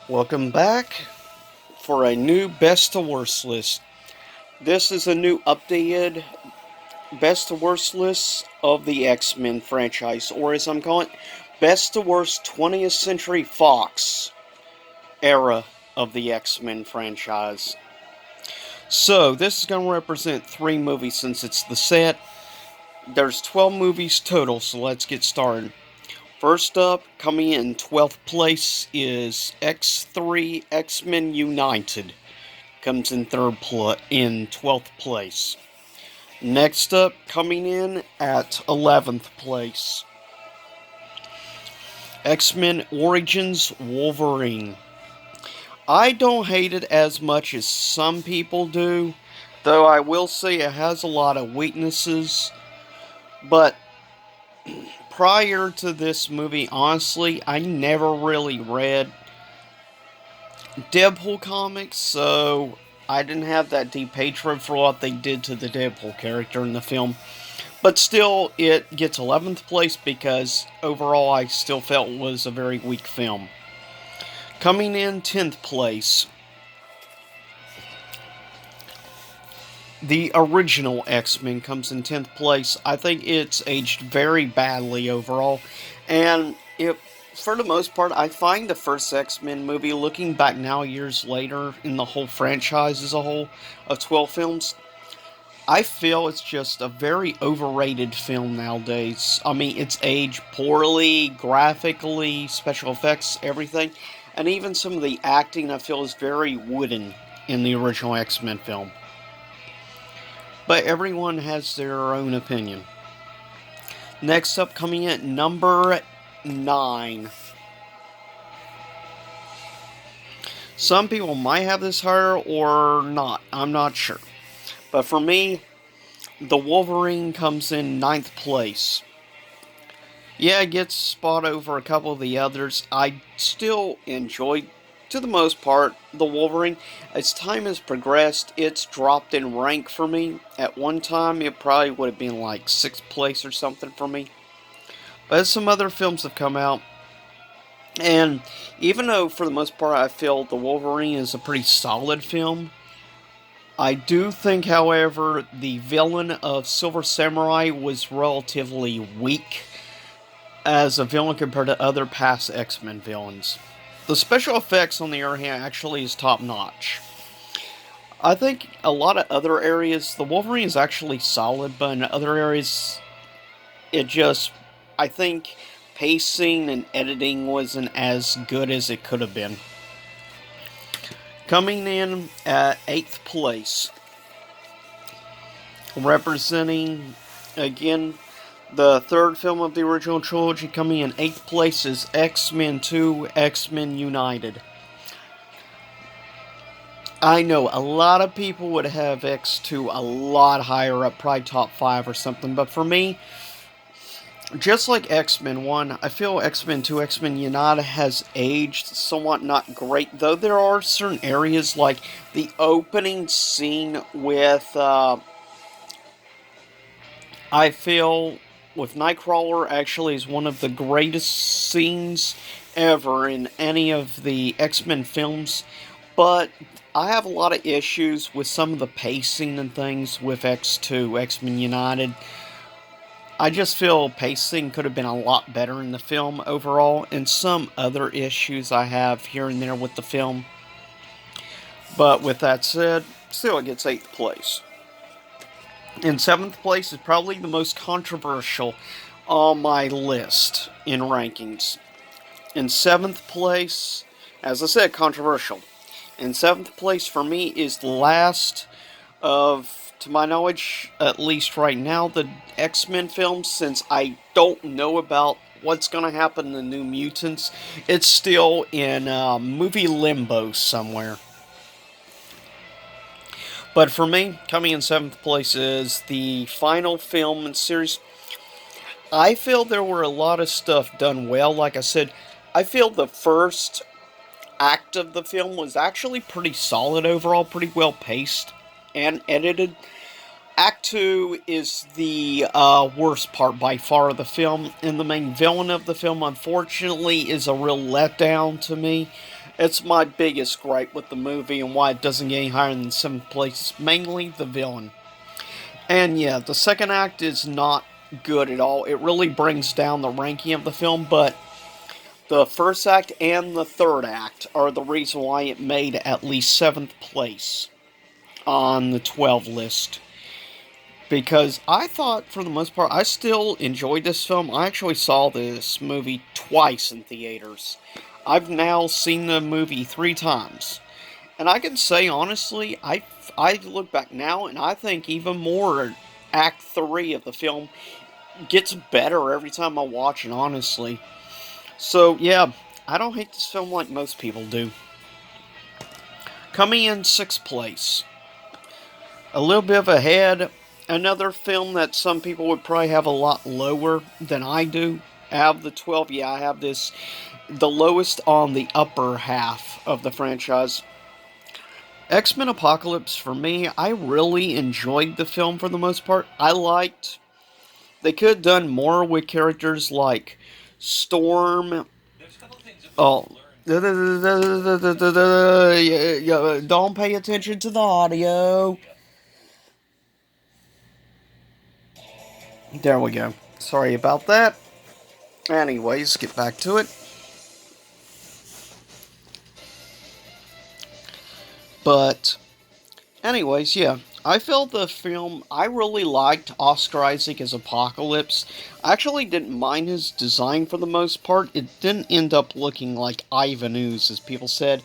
Welcome back for a new best to worst list. This is a new updated best to worst list of the X-Men franchise, or as I'm calling it, best to worst 20th Century Fox era of the X-Men franchise. So, this is going to represent 3 movies since it's the set. There's 12 movies total, so let's get started. First up, coming in 12th place is X3 X-Men United. Comes in in 12th place. Next up, coming in at 11th place, X-Men Origins Wolverine. I don't hate it as much as some people do, though I will say it has a lot of weaknesses. But prior to this movie, honestly, I never really read Deadpool comics, so I didn't have that deep hatred for what they did to the Deadpool character in the film. But still, it gets 11th place because overall I still felt it was a very weak film. Coming in 10th place, the original X-Men comes in 10th place. I think it's aged very badly overall, and for the most part, I find the first X-Men movie, looking back now years later in the whole franchise as a whole of 12 films, I feel it's just a very overrated film nowadays. I mean, it's aged poorly, graphically, special effects, everything, and even some of the acting I feel is very wooden in the original X-Men film. But everyone has their own opinion. Next up, coming in at number 9. Some people might have this higher or not. I'm not sure. But for me, the Wolverine comes in 9th place. Yeah, it gets spot over a couple of the others. I still enjoyed, to the most part, the Wolverine. As time has progressed, it's dropped in rank for me. At one time, it probably would have been like 6th place or something for me. But as some other films have come out, and even though for the most part I feel the Wolverine is a pretty solid film, I do think, however, the villain of Silver Samurai was relatively weak as a villain compared to other past X-Men villains. The special effects, on the other hand, actually is top notch. I think a lot of other areas, the Wolverine is actually solid, but in other areas, it just, I think, pacing and editing wasn't as good as it could have been. Coming in at 8th place, representing, again, the third film of the original trilogy, coming in 8th place is X-Men 2, X-Men United. I know a lot of people would have X2 a lot higher up, probably top 5 or something, but for me, just like X-Men 1, I feel X-Men 2, X-Men United has aged somewhat not great, though there are certain areas like the opening scene with, I feel, with Nightcrawler actually is one of the greatest scenes ever in any of the X-Men films, but I have a lot of issues with some of the pacing and things with X2, X-Men United. I just feel pacing could have been a lot better in the film overall, and some other issues I have here and there with the film. But with that said, still it gets 8th place. In 7th place is probably the most controversial on my list in rankings. In 7th place, as I said, controversial. In 7th place for me is the last of, to my knowledge, at least right now, the X-Men films, since I don't know about what's going to happen in the New Mutants. It's still in movie limbo somewhere. But for me, coming in 7th place is the final film in series. I feel there were a lot of stuff done well. Like I said, I feel the first act of the film was actually pretty solid overall, pretty well paced and edited. Act 2 is the worst part by far of the film, and the main villain of the film, unfortunately, is a real letdown to me. It's my biggest gripe with the movie and why it doesn't get any higher than 7th place. Mainly the villain. And yeah, the second act is not good at all. It really brings down the ranking of the film, but the first act and the third act are the reason why it made at least 7th place on the 12 list. Because I thought, for the most part, I still enjoyed this film. I actually saw this movie twice in theaters. I've now seen the movie 3 times. And I can say, honestly, I look back now and I think even more Act 3 of the film gets better every time I watch it, honestly. So, yeah, I don't hate this film like most people do. Coming in 6th place, a little bit of a head, another film that some people would probably have a lot lower than I do. Out of the 12, yeah, I have this the lowest on the upper half of the franchise. X-Men Apocalypse, for me, I really enjoyed the film for the most part. They could have done more with characters like Storm. Oh. Don't pay attention to the audio. There we go. Sorry about that. Anyways, get back to it. But, anyways, yeah. I felt the film, I really liked Oscar Isaac as Apocalypse. I actually didn't mind his design for the most part. It didn't end up looking like Ivan Ooze, as people said.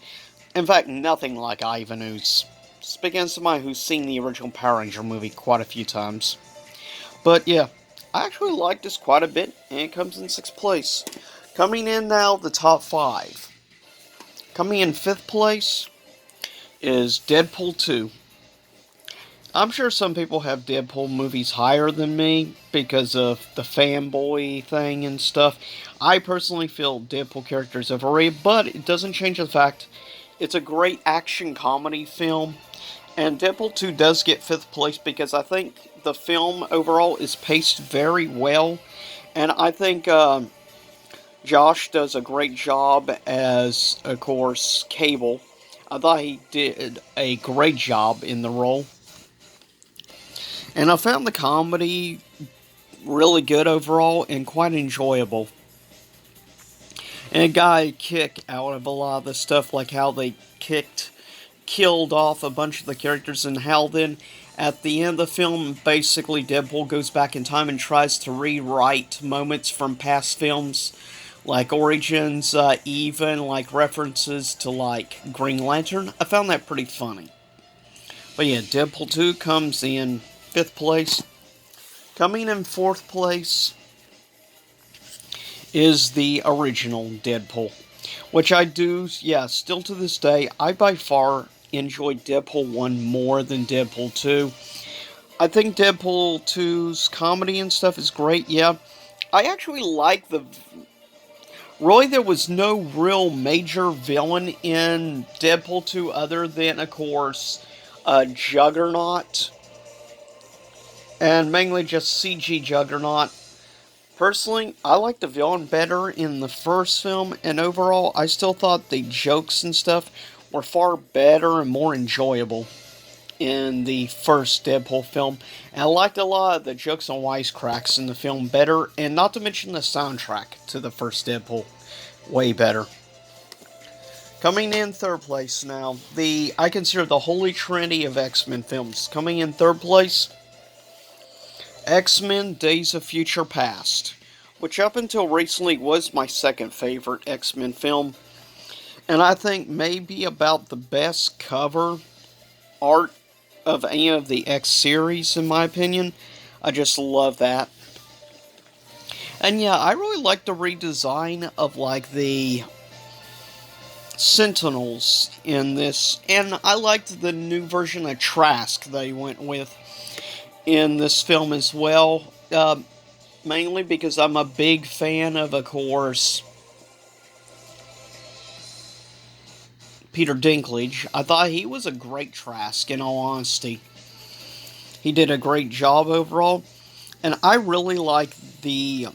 In fact, nothing like Ivan Ooze. Speaking as somebody who's seen the original Power Ranger movie quite a few times. But yeah, I actually like this quite a bit, and it comes in 6th place. Coming in now, the top 5. Coming in 5th place is Deadpool 2. I'm sure some people have Deadpool movies higher than me because of the fanboy thing and stuff. I personally feel Deadpool characters overrated, but it doesn't change the fact it's a great action comedy film. And Deadpool 2 does get 5th place because I think the film overall is paced very well. And I think Josh does a great job as, of course, Cable. I thought he did a great job in the role. And I found the comedy really good overall and quite enjoyable. And it got a kick out of a lot of the stuff, like how they killed off a bunch of the characters, and how then at the end of the film, basically Deadpool goes back in time and tries to rewrite moments from past films, like Origins, even like references to like Green Lantern. I found that pretty funny. But yeah, Deadpool 2 comes in 5th place. Coming in 4th place is the original Deadpool, which I do, yeah, still to this day, I by far enjoyed Deadpool 1 more than Deadpool 2. I think Deadpool 2's comedy and stuff is great, yeah. I actually like really, there was no real major villain in Deadpool 2 other than, of course, Juggernaut. And mainly just CG Juggernaut. Personally, I like the villain better in the first film, and overall, I still thought the jokes and stuff were far better and more enjoyable in the first Deadpool film. And I liked a lot of the jokes and wisecracks in the film better, and not to mention the soundtrack to the first Deadpool. Way better. Coming in 3rd place now, I consider the holy trinity of X-Men films. Coming in 3rd place, X-Men Days of Future Past, which up until recently was my second favorite X-Men film, and I think maybe about the best cover art of any of the X series, in my opinion. I just love that. And yeah, I really like the redesign of like the Sentinels in this, and I liked the new version of Trask they went with in this film as well, mainly because I'm a big fan of course, Peter Dinklage. I thought he was a great Trask, in all honesty. He did a great job overall, and I really like the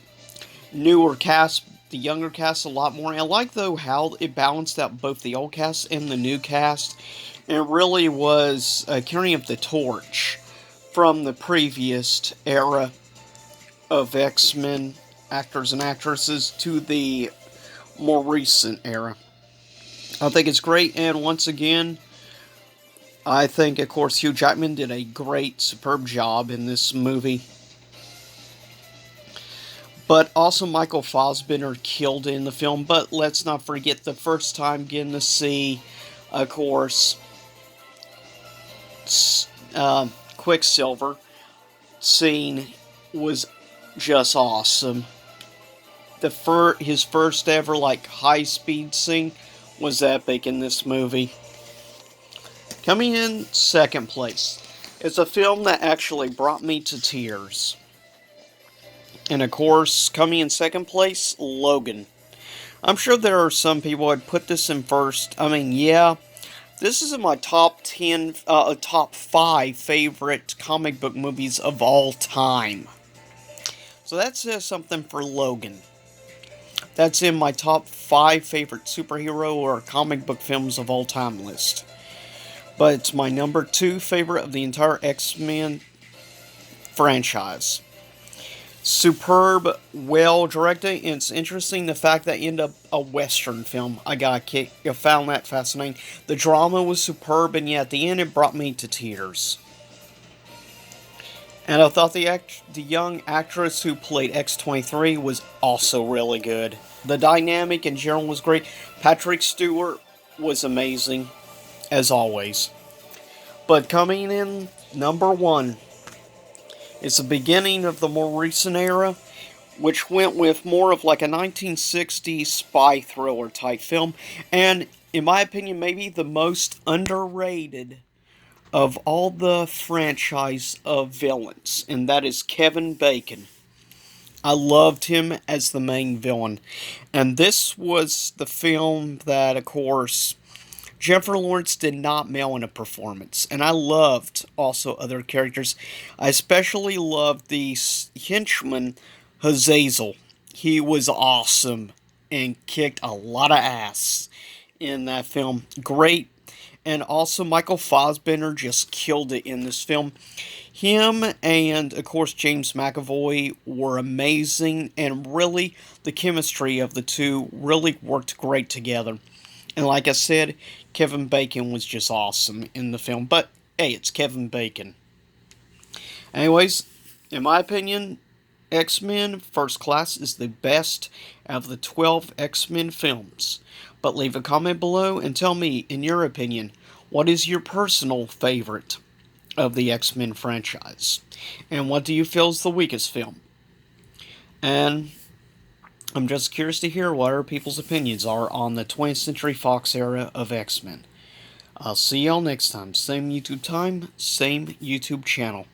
newer cast the younger cast a lot more. I like, though, how it balanced out both the old cast and the new cast. It really was carrying up the torch from the previous era of X-Men actors and actresses to the more recent era. I think it's great, and once again, I think, of course, Hugh Jackman did a great, superb job in this movie. But also Michael Fassbender killed in the film. But let's not forget the first time getting to see, of course, Quicksilver scene was just awesome. His first ever high speed scene was epic in this movie. Coming in second place is a film that actually brought me to tears. And of course, coming in second place, Logan. I'm sure there are some people who'd put this in first. I mean, yeah, this is in my top 5 favorite comic book movies of all time. So that says something for Logan. That's in my top 5 favorite superhero or comic book films of all time list. But it's my number 2 favorite of the entire X-Men franchise. Superb, well directed, and it's interesting the fact that it ended up a Western film. I found that fascinating. The drama was superb, and yet at the end it brought me to tears. And I thought the young actress who played X-23 was also really good. The dynamic in general was great. Patrick Stewart was amazing, as always. But coming in number 1, it's the beginning of the more recent era, which went with more of like a 1960s spy thriller type film, and in my opinion, maybe the most underrated of all the franchise of villains, and that is Kevin Bacon. I loved him as the main villain, and this was the film that, of course, Jennifer Lawrence did not mail in a performance, and I loved also other characters. I especially loved the henchman, Azazel. He was awesome and kicked a lot of ass in that film. Great. And also Michael Fassbender just killed it in this film. Him and, of course, James McAvoy were amazing, and really, the chemistry of the two really worked great together. And like I said, Kevin Bacon was just awesome in the film. But, hey, it's Kevin Bacon. Anyways, in my opinion, X-Men First Class is the best out of the 12 X-Men films. But leave a comment below and tell me, in your opinion, what is your personal favorite of the X-Men franchise? And what do you feel is the weakest film? And I'm just curious to hear what other people's opinions are on the 20th Century Fox era of X-Men. I'll see y'all next time. Same YouTube time, same YouTube channel.